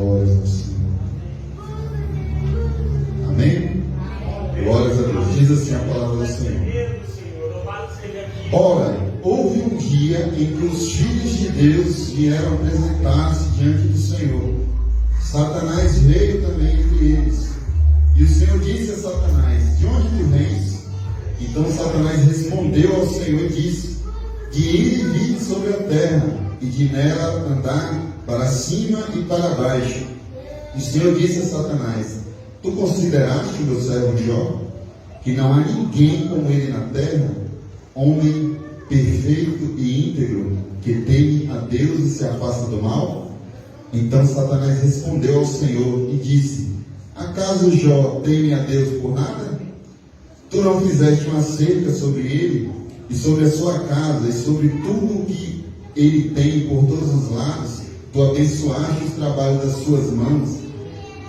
Glórias ao Senhor. Amém? Glórias a Deus. Diz assim a palavra do Senhor. Ora, houve um dia em que os filhos de Deus vieram apresentar-se diante do Senhor. Satanás veio também entre eles. E o Senhor disse a Satanás: de onde tu vens? Então Satanás respondeu ao Senhor e disse: de ir e vir sobre a terra, e de nela andar para cima e para baixo. E o Senhor disse a Satanás: tu consideraste o meu servo Jó, que não há ninguém como ele na terra, homem perfeito e íntegro, que teme a Deus e se afasta do mal? Então Satanás respondeu ao Senhor e disse: acaso Jó teme a Deus por nada? Tu não fizeste uma cerca sobre ele, e sobre a sua casa, e sobre tudo o que ele tem por todos os lados. Tu abençoaste os trabalhos das suas mãos,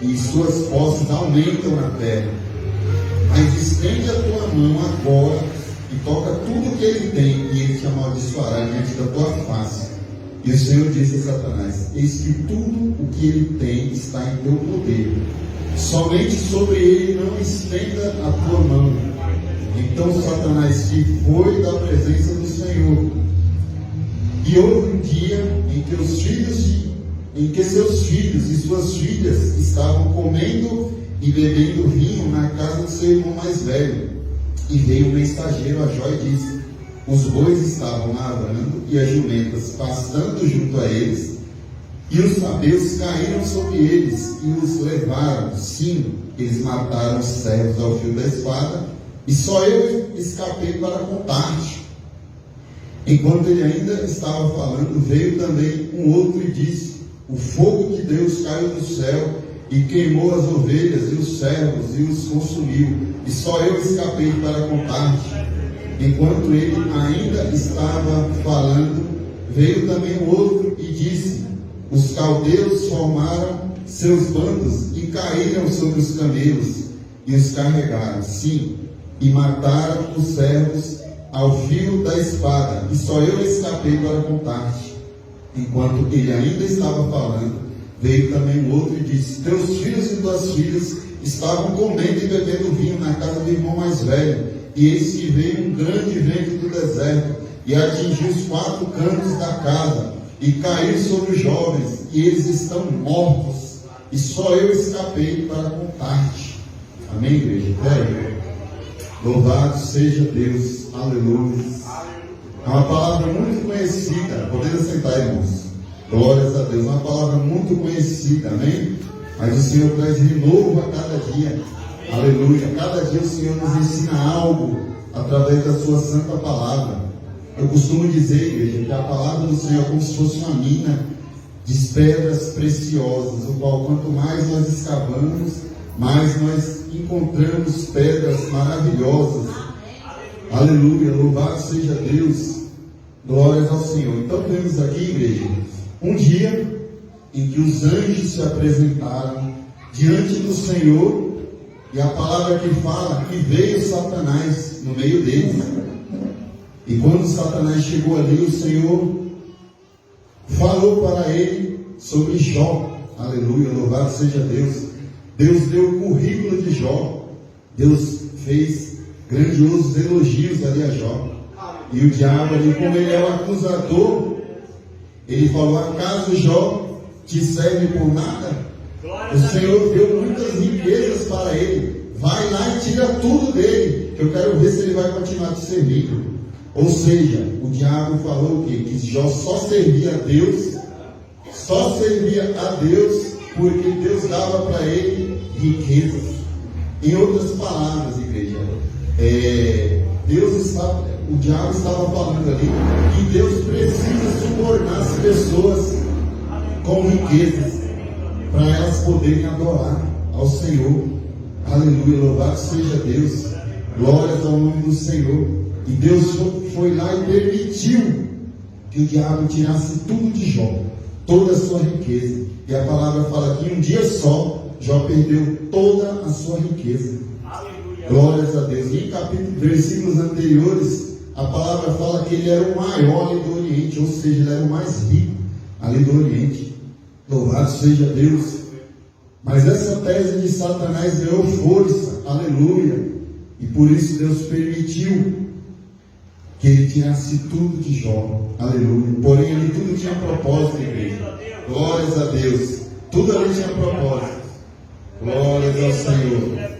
e suas posses aumentam na terra. Mas estende a tua mão agora, e toca tudo o que ele tem, e ele te amaldiçoará diante da tua face. E o Senhor disse a Satanás: eis que tudo o que ele tem está em teu poder, somente sobre ele não estenda a tua mão. Então Satanás se foi da presença do Senhor. E houve um dia em que seus filhos e suas filhas estavam comendo e bebendo vinho na casa do seu irmão mais velho. E veio um mensageiro a Jó e disse: os bois estavam lavrando e as jumentas pastando junto a eles, e os sabeus caíram sobre eles e os levaram. Sim, eles mataram os servos ao fio da espada, e só eu escapei para contar-te. Enquanto ele ainda estava falando, veio também um outro e disse: o fogo de Deus caiu do céu e queimou as ovelhas e os servos e os consumiu, e só eu escapei para contar-te. Enquanto ele ainda estava falando, veio também o outro e disse: os caldeus formaram seus bandos e caíram sobre os camelos e os carregaram, sim, e mataram os servos ao fio da espada, e só eu escapei para contar-te. Enquanto ele ainda estava falando, veio também o outro e disse: teus filhos e tuas filhas estavam comendo e bebendo vinho na casa do irmão mais velho, e eis que veio um grande vento do deserto, e atingiu os 4 cantos da casa, e caiu sobre os jovens, e eles estão mortos, e só eu escapei para contar-te. Amém, igreja? Louvado seja Deus. Aleluia. É uma palavra muito conhecida. Podemos sentar, irmãos. Glórias a Deus. Uma palavra muito conhecida. Amém? Mas o Senhor traz renovo a cada dia. Aleluia. Cada dia o Senhor nos ensina algo através da sua santa palavra. Eu costumo dizer, igreja, que a palavra do Senhor é como se fosse uma mina de pedras preciosas, o qual quanto mais nós escavamos, mais nós encontramos pedras maravilhosas. Aleluia, louvado seja Deus. Glórias ao Senhor. Então temos aqui, igreja, um dia em que os anjos se apresentaram diante do Senhor, e a palavra que fala que veio Satanás no meio deles. E quando Satanás chegou ali, o Senhor falou para ele sobre Jó. Aleluia, louvado seja Deus. Deus deu o currículo de Jó. Deus fez grandiosos elogios ali a Jó. E o diabo ali, como ele é o acusador, ele falou: acaso Jó te serve por nada? O Senhor deu muitas riquezas para ele. Vai lá e tira tudo dele, que eu quero ver se ele vai continuar te servindo. Ou seja, o diabo falou o quê? Que Jó só servia a Deus, porque Deus dava para ele riquezas. Em outras palavras, igreja, o diabo estava falando ali que Deus precisa subornar as pessoas com riquezas para elas poderem adorar ao Senhor. Aleluia, louvado seja Deus. Glórias ao nome do Senhor. E Deus foi lá e permitiu que o diabo tirasse tudo de Jó, toda a sua riqueza. E a palavra fala que em um dia só Jó perdeu toda a sua riqueza. Aleluia. Glórias a Deus. E em versículos anteriores, a palavra fala que ele era o maior ali do Oriente, ou seja, ele era o mais rico ali do Oriente. Louvado seja Deus. Mas essa tese de Satanás ganhou força, aleluia, e por isso Deus permitiu que ele tirasse tudo de Jó, aleluia. Porém, ele tudo tinha propósito, igreja. Glórias a Deus. Tudo ali tinha propósito. Glórias ao Senhor.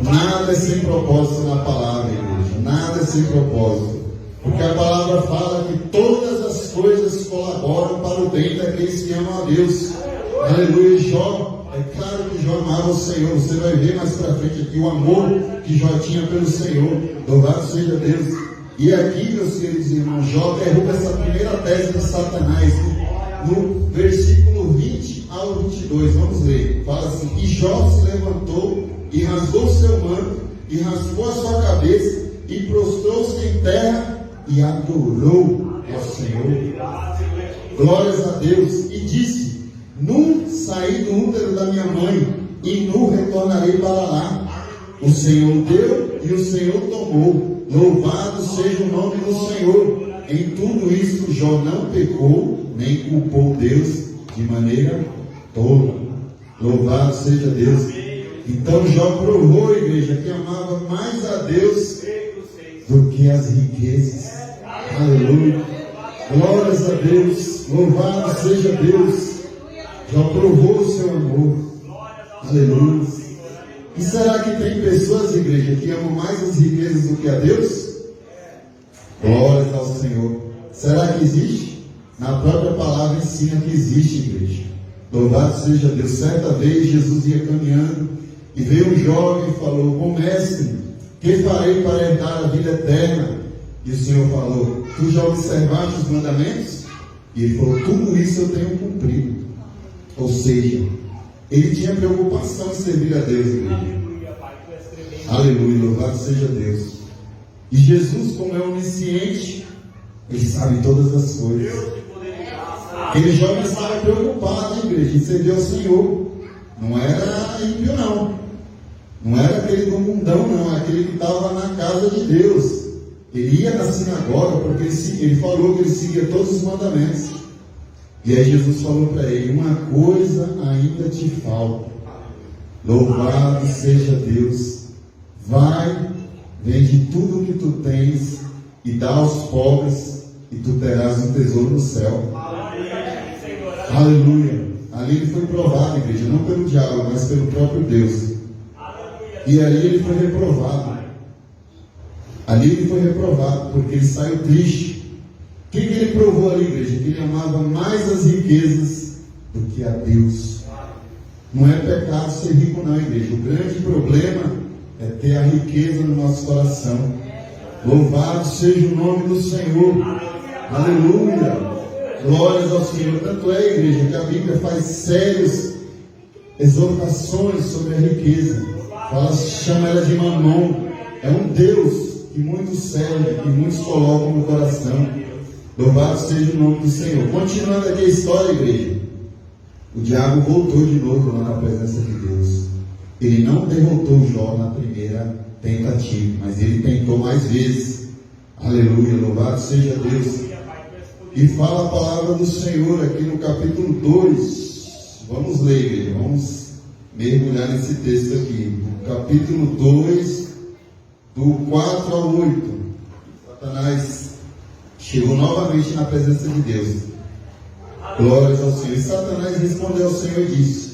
Nada é sem propósito na palavra, igreja. Nada é sem propósito. Porque a palavra fala que todas as coisas colaboram para o bem daqueles que amam a Deus. Aleluia. Jó, é claro que Jó amava o Senhor. Você vai ver mais para frente aqui o amor que Jó tinha pelo Senhor. Louvado seja Deus. E aqui, meus queridos irmãos, Jó derruba essa primeira tese de Satanás. No versículo 20 ao 22, vamos ler. Fala assim: e Jó se levantou e rasgou seu manto, e raspou a sua cabeça, e prostrou-se em terra, e adorou ao Senhor. Glórias a Deus. E disse: nu saí do útero da minha mãe, e nu retornarei para lá. O Senhor deu e o Senhor tomou. Louvado seja o nome do Senhor. Em tudo isso Jó não pecou, nem culpou Deus de maneira toda. Louvado seja Deus. Então Jó provou, igreja, que amava mais a Deus do que as riquezas. Aleluia. Glórias a Deus. Louvado seja Deus. Jó provou o seu amor. Aleluia. E será que tem pessoas, igreja, que amam mais as riquezas do que a Deus? Glórias ao Senhor. Será que existe? Na própria palavra ensina que existe, igreja. Louvado seja Deus. Certa vez Jesus ia caminhando e veio um jovem e falou: bom mestre, que farei para herdar a vida eterna? E o Senhor falou: tu já observaste os mandamentos? E ele falou: tudo isso eu tenho cumprido. Ou seja, ele tinha preocupação em servir a Deus, igreja. Aleluia, louvado seja Deus. E Jesus, como é onisciente, ele sabe todas as coisas. Aquele jovem estava preocupado, igreja, em servir ao Senhor. Não era ímpio, não. Não era aquele do mundão, não. Era aquele que estava na casa de Deus. Ele ia na sinagoga porque ele falou que ele seguia todos os mandamentos. E aí Jesus falou para ele: uma coisa ainda te falta. Louvado seja Deus. Vai, vende tudo o que tu tens e dá aos pobres, e tu terás um tesouro no céu. Aleluia. Ali ele foi provado, igreja, não pelo diabo, mas pelo próprio Deus. E ali ele foi reprovado. Ali ele foi reprovado porque ele saiu triste. O que ele provou ali, igreja? Que ele amava mais as riquezas do que a Deus. Não é pecado ser rico, não, igreja. O grande problema é ter a riqueza no nosso coração. Louvado seja o nome do Senhor. Aleluia. Glórias ao Senhor. Tanto é, igreja, que a Bíblia faz sérias exortações sobre a riqueza. Chama ela de Mamon. É um Deus que muitos servem, que muitos colocam no coração. Louvado seja o nome do Senhor. Continuando aqui a história, igreja. O diabo voltou de novo lá na presença de Deus. Ele não derrotou Jó na primeira tentativa, mas ele tentou mais vezes. Aleluia, louvado seja Deus. E fala a palavra do Senhor aqui no capítulo 2. Vamos ler, igreja, vamos mergulhar nesse texto aqui. No capítulo 2, do 4 ao 8. Satanás chegou novamente na presença de Deus. Glórias ao Senhor. E Satanás respondeu ao Senhor e disse: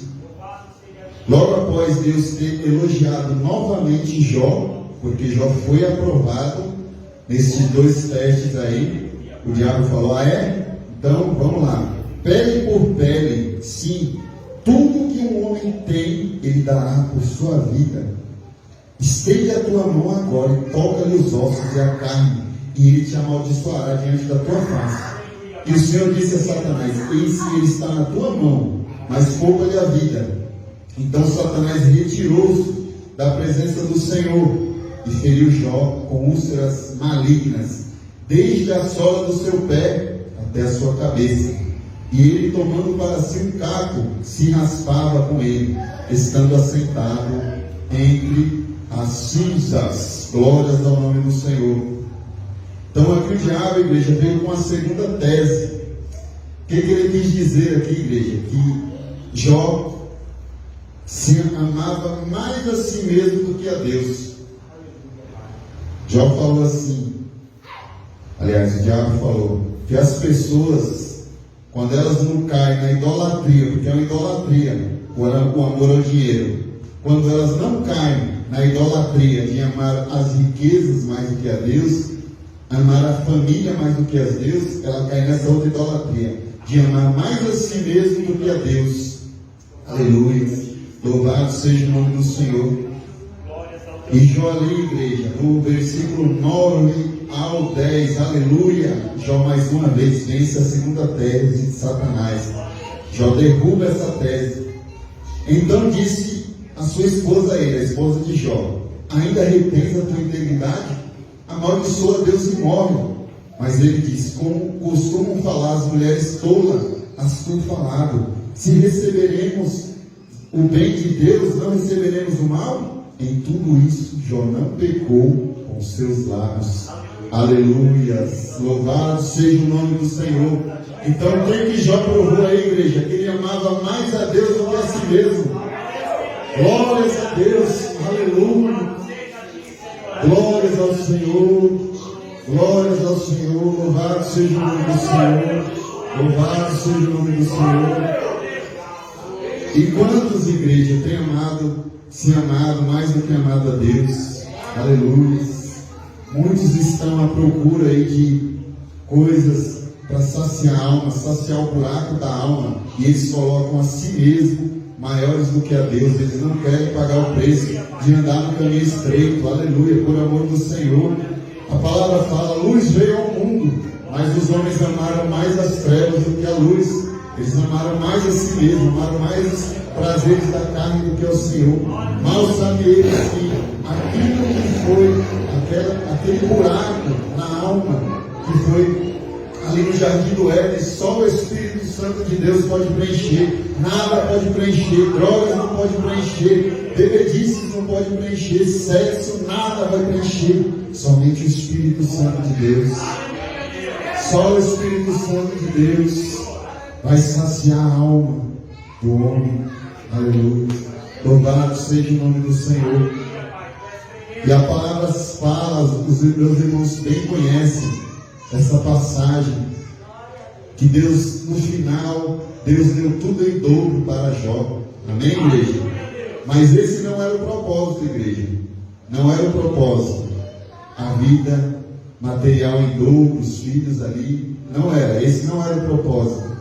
logo após Deus ter elogiado novamente Jó, porque Jó foi aprovado nesses dois testes aí, o diabo falou: ah é? Então vamos lá. Pele por pele, sim, tudo que um homem tem, ele dará por sua vida. Estende a tua mão agora e toca-lhe os ossos e a carne, e ele te amaldiçoará diante da tua face. E o Senhor disse a Satanás: eis que ele está na tua mão, mas poupa-lhe a vida. Então Satanás retirou-se da presença do Senhor e feriu Jó com úlceras malignas, desde a sola do seu pé até a sua cabeça. E ele, tomando para si um caco, se raspava com ele, estando assentado entre as cinzas. Glórias ao nome do Senhor. Então aqui o diabo, igreja, veio com a segunda tese. O que ele quis dizer aqui, igreja? Que Jó se amava mais a si mesmo do que a Deus. Jó falou assim, aliás, o diabo falou, que as pessoas, quando elas não caem na idolatria, porque é uma idolatria, o amor ao dinheiro, quando elas não caem na idolatria de amar as riquezas mais do que a Deus, amar a família mais do que a Deus, ela cai nessa outra idolatria, de amar mais a si mesmo do que a Deus. Aleluia. Louvado seja o nome do Senhor. E Jó ali, igreja, no versículo 9 ao 10, aleluia. Jó mais uma vez vence a segunda tese de Satanás. Jó derruba essa tese. Então disse a sua esposa a ele, a esposa de Jó: ainda retens a tua integridade? Amaldiçoa Deus e morre. Mas ele disse: como costumam falar as mulheres tolas, as tu falado, se receberemos o bem de Deus, não receberemos o mal? Em tudo isso, Jó não pecou com seus lábios. Aleluia. Louvado seja o nome do Senhor. Então, quem que Jó provou aí, igreja? Que ele amava mais a Deus do que a si mesmo. Glórias a Deus. Aleluia. Glórias ao Senhor. Glórias ao Senhor. Louvado seja o nome do Senhor. Louvado seja o nome do Senhor. E quantos, igreja, têm se amado mais do que amado a Deus? Aleluia. Muitos estão à procura aí de coisas para saciar a alma, saciar o buraco da alma, e eles colocam a si mesmo maiores do que a Deus. Eles não querem pagar o preço de andar no caminho estreito. Aleluia, por amor do Senhor. A palavra fala: a luz veio ao mundo, mas os homens amaram mais as trevas do que a luz. Eles amaram mais a si mesmos, amaram mais os prazeres da carne do que ao Senhor. Mal sabem eles que aquilo que foi, aquele buraco na alma, que foi ali no jardim do Éden, só o Espírito Santo de Deus pode preencher. Nada pode preencher, drogas não pode preencher, bebedices não pode preencher, sexo nada vai preencher. Somente o Espírito Santo de Deus. Só o Espírito Santo de Deus vai saciar a alma do homem. Aleluia. Louvado seja o nome do Senhor. E a palavra fala, os meus irmãos bem conhecem essa passagem, que Deus, no final, Deus deu tudo em dobro para Jó. Amém, igreja? Mas esse não era o propósito, igreja. Não era o propósito. A vida material em dobro, os filhos ali, não era. Esse não era o propósito.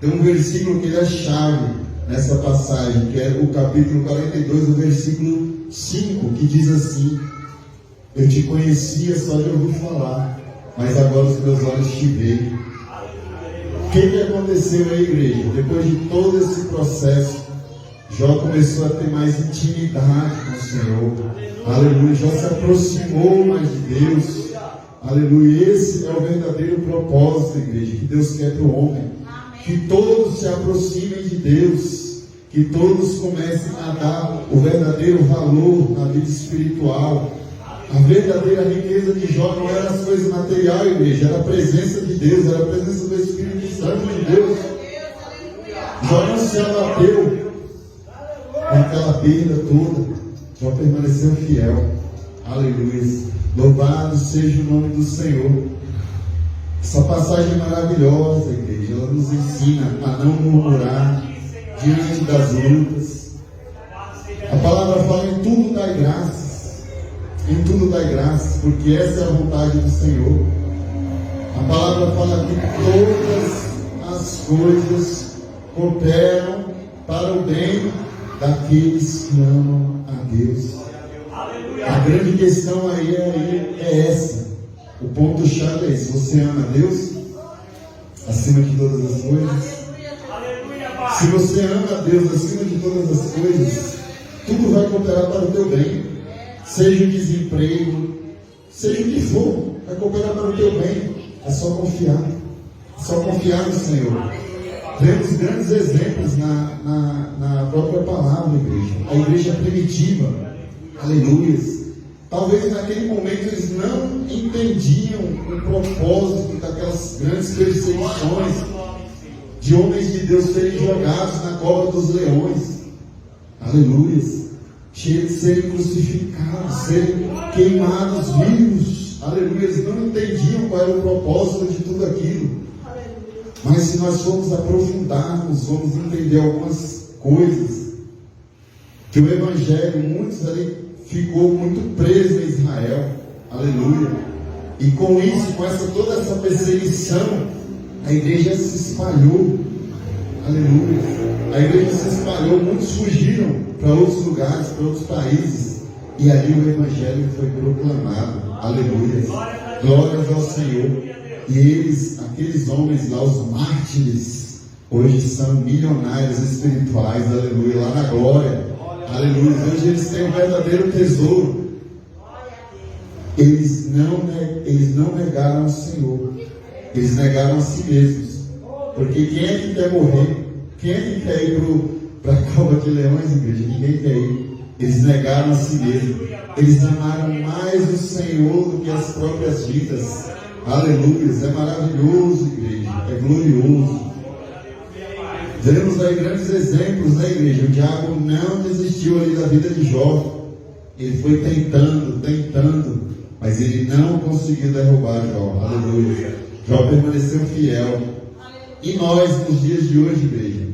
Tem um versículo que é chave nessa passagem, que é o capítulo 42, o versículo 5, que diz assim: eu te conhecia só de ouvir falar, mas agora os meus olhos te veem. O que aconteceu aí, igreja? Depois de todo esse processo, Jó começou a ter mais intimidade com o Senhor. Aleluia. Jó se aproximou mais de Deus. Aleluia. Esse é o verdadeiro propósito, igreja, que Deus quer para o homem. Que todos se aproximem de Deus, que todos comecem a dar o verdadeiro valor na vida espiritual. A verdadeira riqueza de Jó não era as coisas materiais, igreja, era a presença de Deus, era a presença do Espírito Santo de Deus. Jó não se abateu com aquela perda toda, Jó permaneceu fiel. Aleluia. Louvado seja o nome do Senhor. Essa passagem é maravilhosa, igreja. Ela nos ensina a não murmurar diante das lutas. A palavra fala: em tudo dai graças. Em tudo dai graças, porque essa é a vontade do Senhor. A palavra fala que todas as coisas cooperam para o bem daqueles que amam a Deus. A grande questão aí é essa. O ponto-chave é esse: você ama a Deus acima de todas as coisas? Se você ama a Deus acima de todas as coisas, tudo vai cooperar para o teu bem. Seja o desemprego, seja o que for, vai cooperar para o teu bem. É só confiar. É só confiar no Senhor. Vemos grandes exemplos na própria palavra, igreja. A igreja primitiva. Aleluia. Talvez naquele momento eles não entendiam o propósito daquelas grandes perseguições de homens de Deus serem jogados na cova dos leões, aleluia, de serem crucificados, serem queimados vivos, aleluia. Eles não entendiam qual era o propósito de tudo aquilo, mas se nós formos aprofundarmos, vamos entender algumas coisas, que o Evangelho, muitos ali ficou muito preso em Israel, aleluia, e com isso, com toda essa perseguição, a igreja se espalhou, aleluia, a igreja se espalhou, muitos fugiram para outros lugares, para outros países, e ali o Evangelho foi proclamado, aleluia, glórias ao Senhor. E eles, aqueles homens lá, os mártires, hoje são milionários espirituais, aleluia, lá na glória, aleluia. Hoje eles têm um verdadeiro tesouro. Eles não negaram o Senhor, eles negaram a si mesmos. Porque quem é que quer morrer? Quem é que quer ir para a cova de leões, igreja? Ninguém quer ir. Eles negaram a si mesmos. Eles amaram mais o Senhor do que as próprias vidas. Aleluia, é maravilhoso, igreja, é glorioso. Vemos aí grandes exemplos, né, igreja? O diabo não desistiu ali da vida de Jó. Ele foi tentando, mas ele não conseguiu derrubar Jó. Aleluia. Jó permaneceu fiel. E nós, nos dias de hoje, igreja,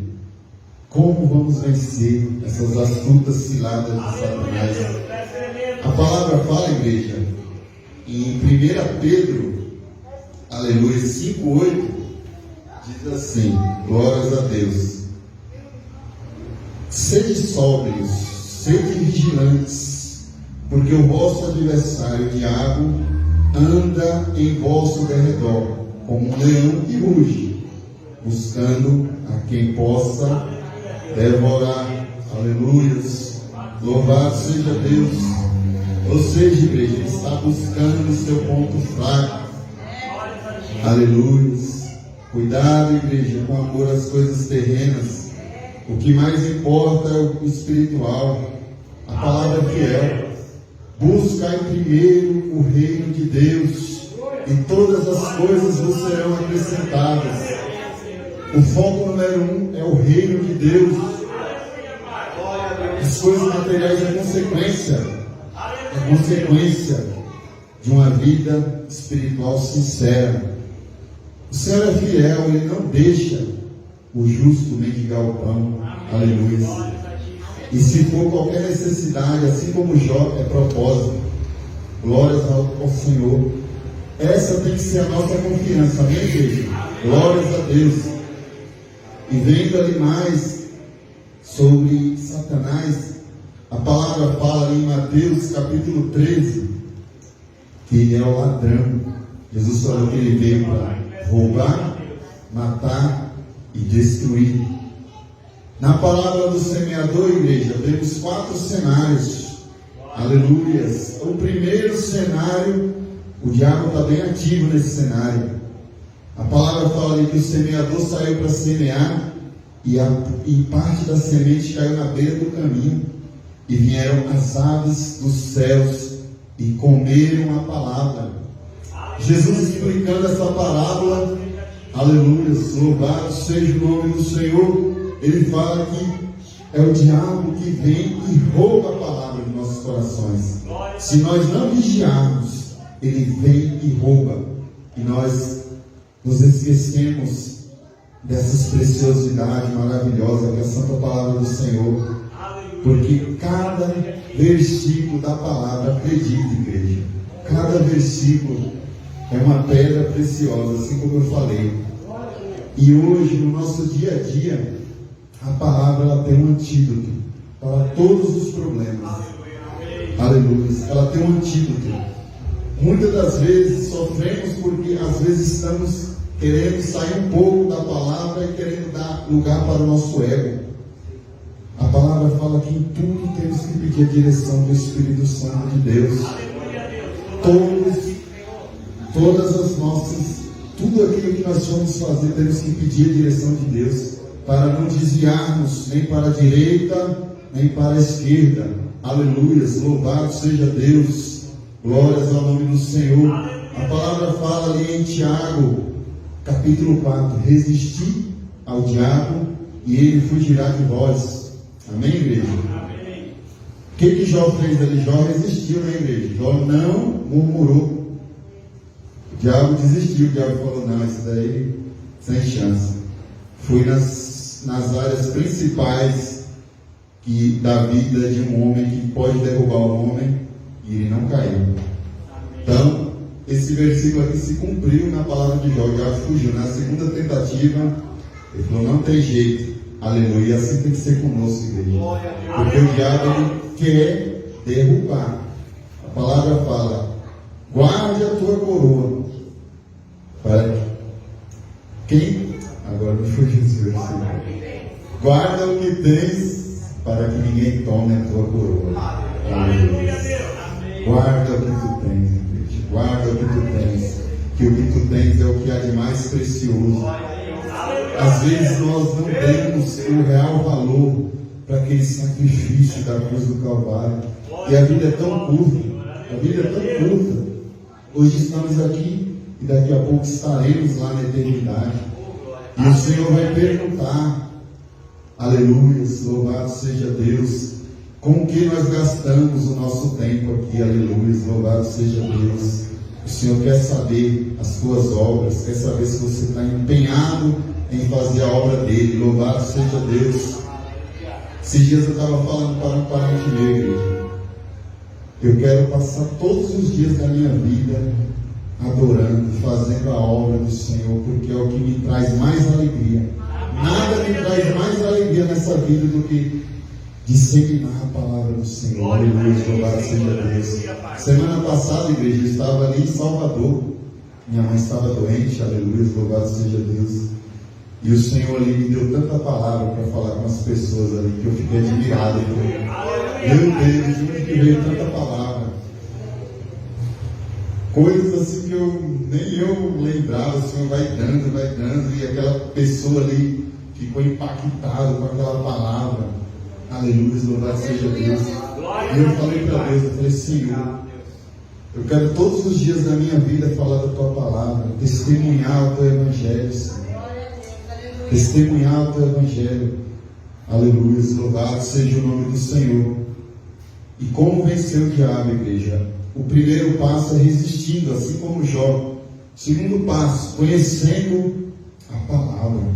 como vamos vencer essas astutas ciladas de Satanás? A palavra fala, igreja, em 1 Pedro, aleluia, 5:8, diz assim, glórias a Deus: sede sóbrios, sede vigilantes, porque o vosso adversário, o diabo, anda em vosso derredor, como um leão que ruge, buscando a quem possa devorar. Aleluia, louvado seja Deus. Ou seja, igreja, ele está buscando o seu ponto fraco. Aleluia. Cuidado, igreja, com amor às coisas terrenas. O que mais importa é o espiritual. A palavra fiel. Busca em primeiro o reino de Deus, e todas as coisas vos serão acrescentadas. O foco número 1 é o reino de Deus. As coisas materiais é consequência de uma vida espiritual sincera. O Senhor é fiel, Ele não deixa o justo mendigar o pão. Aleluia. E se for qualquer necessidade, assim como Jó, é propósito. Glórias ao Senhor. Essa tem que ser a nossa confiança, amém, igreja? Glórias a Deus. E vendo ali mais sobre Satanás, a palavra fala ali em Mateus capítulo 13, que ele é o ladrão. Jesus falou que ele veio para roubar, matar e destruir. Na palavra do semeador, igreja, temos 4 cenários. Aleluias. O primeiro cenário, o diabo está bem ativo nesse cenário. A palavra fala ali que o semeador saiu para semear e parte da semente caiu na beira do caminho, e vieram as aves dos céus e comeram a palavra. Jesus explicando essa parábola, aleluia, louvado seja o nome do Senhor. Ele fala que é o diabo que vem e rouba a palavra de nossos corações. Se nós não vigiarmos, ele vem e rouba, e nós nos esquecemos dessas preciosidades maravilhosas que é a santa palavra do Senhor. Porque cada versículo da palavra, acredita, igreja, cada versículo é uma pedra preciosa, assim como eu falei. E hoje, no nosso dia a dia, a palavra ela tem um antídoto para todos os problemas. Aleluia. Ela tem um antídoto. Muitas das vezes sofremos porque às vezes estamos querendo sair um pouco da palavra e querendo dar lugar para o nosso ego. A palavra fala que em tudo temos que pedir a direção do Espírito Santo de Deus. Todas as nossas, tudo aquilo que nós vamos fazer, temos que pedir a direção de Deus, para não desviarmos nem para a direita, nem para a esquerda. Aleluia, louvado seja Deus, glórias ao nome do Senhor. A palavra fala ali em Tiago, capítulo 4, resistir ao diabo e ele fugirá de vós. Amém, igreja? Amém. O que Jó fez ali? Jó resistiu, né, igreja? Jó não murmurou. O diabo desistiu, o diabo falou, não, isso daí sem chance. Foi nas áreas principais da vida de um homem que pode derrubar o homem e ele não caiu. Então, esse versículo aqui se cumpriu na palavra de Jó. O diabo fugiu. Na segunda tentativa, ele falou, não tem jeito. Aleluia. Assim tem que ser conosco, igreja. Porque o diabo ele quer derrubar. A palavra fala, guarde a tua coroa. Para quem? Agora me fugiu esse versículo. Guarda o que tens, para que ninguém tome a tua coroa. Aleluia. Guarda o que tu tens, igreja. Guarda o que tu tens. Que o que tu tens é o que há de mais precioso. Às vezes nós não damos o real valor para aquele sacrifício da cruz do Calvário. E a vida é tão curta. A vida é tão curta. Hoje estamos aqui e daqui a pouco estaremos lá na eternidade. E o Senhor vai perguntar, aleluia, louvado seja Deus, com que nós gastamos o nosso tempo aqui, aleluia, louvado seja Deus. O Senhor quer saber as tuas obras, quer saber se você está empenhado em fazer a obra dele, louvado seja Deus. Esses dias eu estava falando para um parente meu, igreja. Eu quero passar todos os dias da minha vida adorando, fazendo a obra do Senhor, porque é o que me traz mais alegria. Nada me traz mais alegria nessa vida do que disseminar a palavra do Senhor. Aleluia, louvado seja Deus. Semana passada, igreja, eu estava ali em Salvador. Minha mãe estava doente, aleluia, louvado seja Deus. E o Senhor ali me deu tanta palavra para falar com as pessoas ali, que eu fiquei admirado. Meu Deus, onde que veio tanta palavra? Coisas assim que nem eu lembrava. O Senhor vai dando, e aquela pessoa ali ficou impactada com aquela palavra. Aleluia, louvado seja Deus. E eu falei para Deus, eu falei, Senhor, eu quero todos os dias da minha vida falar da Tua palavra, testemunhar o Teu Evangelho, Senhor. Testemunhar o Teu Evangelho. Aleluia, louvado seja o nome do Senhor. E como vencer o diabo, igreja? O primeiro passo é resistindo, assim como Jó. O segundo passo, conhecendo a palavra.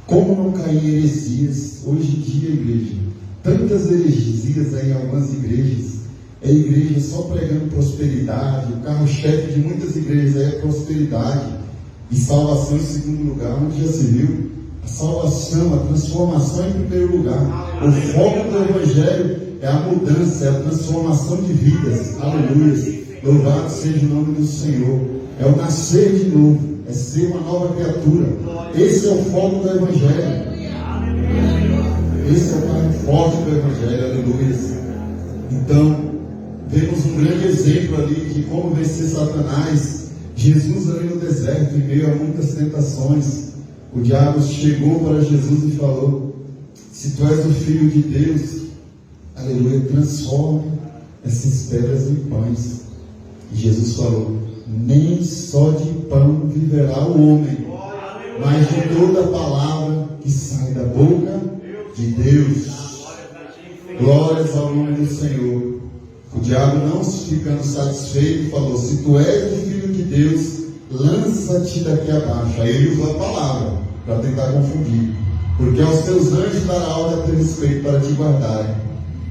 Como não cair em heresias? Hoje em dia, igreja, tantas heresias aí em algumas igrejas. É igreja só pregando prosperidade. O carro-chefe de muitas igrejas aí é prosperidade e salvação em segundo lugar. Onde já se viu? A salvação, a transformação em primeiro lugar. O foco do Evangelho é a mudança, é a transformação de vidas. Aleluia. Louvado seja o nome do Senhor. É o nascer de novo, é ser uma nova criatura. Esse é o foco do Evangelho. Esse é o mais forte do Evangelho. Aleluia. Então, vemos um grande exemplo ali de como vencer Satanás. Jesus ali no deserto, em meio a muitas tentações, o diabo chegou para Jesus e falou: se tu és o Filho de Deus, aleluia, transforme essas pedras em pães. E Jesus falou: nem só de pão viverá o homem, mas de toda palavra que sai da boca de Deus. Glórias ao nome do Senhor. O diabo, não ficando satisfeito, falou: se tu és o Filho de Deus, lança-te daqui abaixo. Aí ele usou a palavra para tentar confundir. Porque aos teus anjos dará ordem a teu respeito para te guardarem.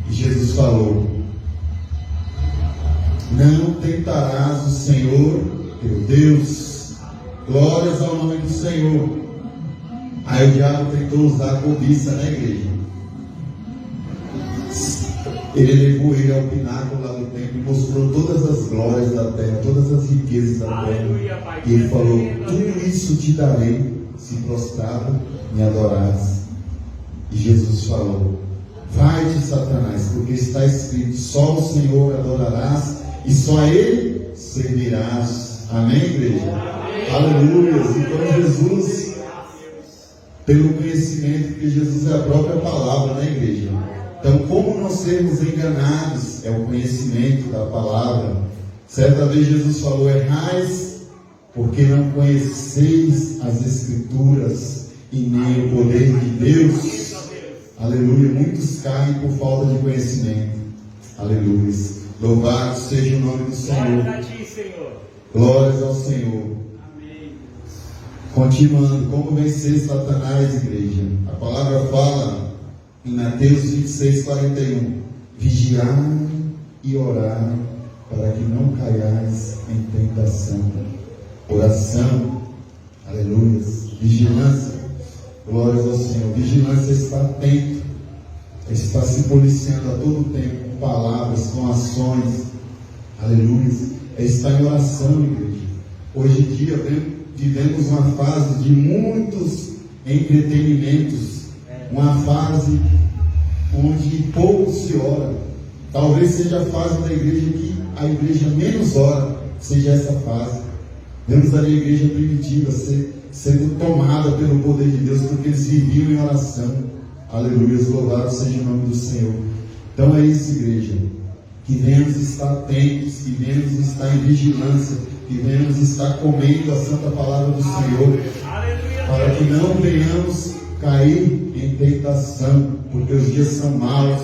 E Jesus falou: não tentarás o Senhor teu Deus. Glórias ao nome do Senhor. Aí o diabo tentou usar a cobiça na igreja. Ele levou ele ao pináculo lá do templo e mostrou todas as glórias da terra, todas as riquezas da terra. E ele falou: tudo isso te darei, se prostrado me adorares. E Jesus falou: vai-te, Satanás, porque está escrito: só o Senhor adorarás e só a Ele servirás. Amém, igreja? Aleluia. Então Jesus, pelo conhecimento, que Jesus é a própria palavra, né, igreja? Então, como não sermos enganados? É o conhecimento da palavra. Certa vez Jesus falou: errais porque não conheceis as Escrituras. e nem o poder de Deus. Aleluia. Muitos caem por falta de conhecimento. Aleluia. Louvado seja o nome do Senhor. Glórias ao Senhor. Amém. Continuando, como vencer Satanás, igreja? A palavra fala em Mateus 26, 41. Vigiai e orai para que não caiais em tentação. Oração. Aleluia. Vigilância. Glórias ao Senhor. Vigilância está atento. Está se policiando a todo tempo com palavras, com ações. Aleluia. Está em oração, igreja. Hoje em dia vivemos uma fase de muitos entretenimentos. Uma fase onde pouco se ora. Talvez seja a fase da igreja que a igreja menos ora, seja essa fase. Vemos ali a igreja primitiva sendo tomada pelo poder de Deus, porque eles viviam em oração. Aleluia, louvado seja o nome do Senhor. Então é isso, igreja. Que venhamos estar atentos, que venhamos estar em vigilância, que venhamos estar comendo a santa palavra do Senhor, para que não venhamos cair em tentação, porque os dias são maus.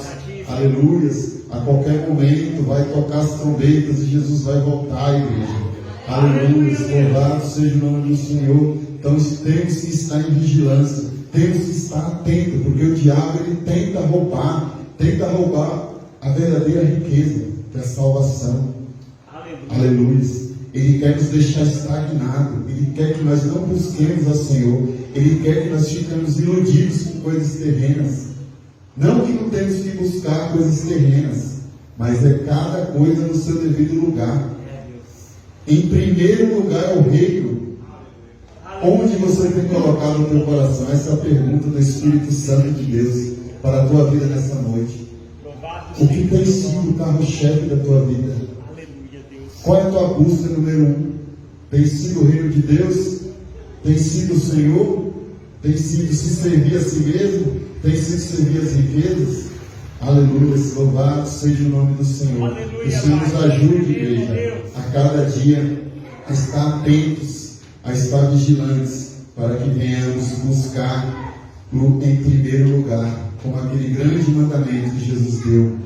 Aleluia. A qualquer momento vai tocar as trombetas e Jesus vai voltar, igreja. Aleluia. Louvado seja o nome do Senhor. Então temos que estar em vigilância, temos que estar atento, porque o diabo ele tenta roubar a verdadeira riqueza, que é a salvação. Aleluia. Ele quer nos deixar estagnados, ele quer que nós não busquemos ao Senhor, ele quer que nós fiquemos iludidos com coisas terrenas. Não que não temos que buscar coisas terrenas, mas é cada coisa no seu devido lugar. Em primeiro lugar é o reino. Onde você tem colocado o teu coração? Essa é a pergunta do Espírito Santo de Deus para a tua vida nessa noite. O que tem sido o carro-chefe da tua vida? Qual é a tua busca número 1? Tem sido o reino de Deus? Tem sido o Senhor? Tem sido se servir a si mesmo? Tem sido servir as riquezas? Aleluia, louvado seja o nome do Senhor. Que o Senhor nos ajude, igreja, a cada dia a estar atentos, a estar vigilantes, para que venhamos buscar em primeiro lugar, como aquele grande mandamento que Jesus deu.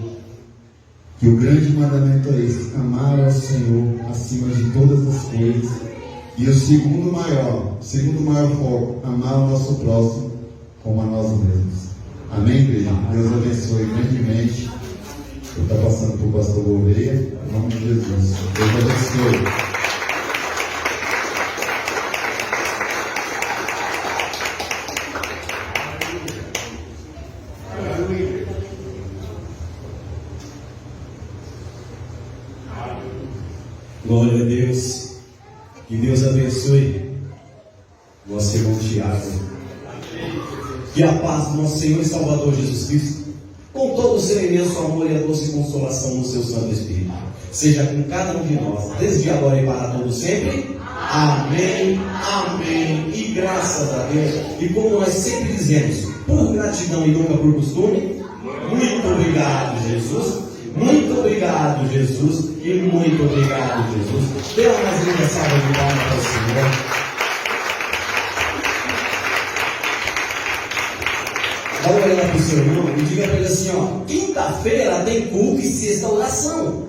Que o grande mandamento é esse: amar ao Senhor acima de todas as coisas. E o segundo maior foco, amar o nosso próximo como a nós mesmos. Amém, igreja? Deus abençoe grandemente. Eu estou passando para o pastor Gouveia, em nome de Jesus. Deus abençoe. Glória a Deus. Que Deus abençoe nosso irmão Tiago. Que a paz do nosso Senhor e Salvador Jesus Cristo, com todo o seu imenso amor e a doce consolação do seu Santo Espírito, seja com cada um de nós, desde agora e para todo sempre. Amém, amém. E graças a Deus. E como nós sempre dizemos, por gratidão e nunca por costume, muito obrigado, Jesus. Muito obrigado, Jesus. E muito obrigado, Jesus. Dê uma mais linda salva de palmas para o Senhor. Dá uma olhada para o seu irmão e diga para ele assim: ó, quinta-feira tem culto e sexta oração.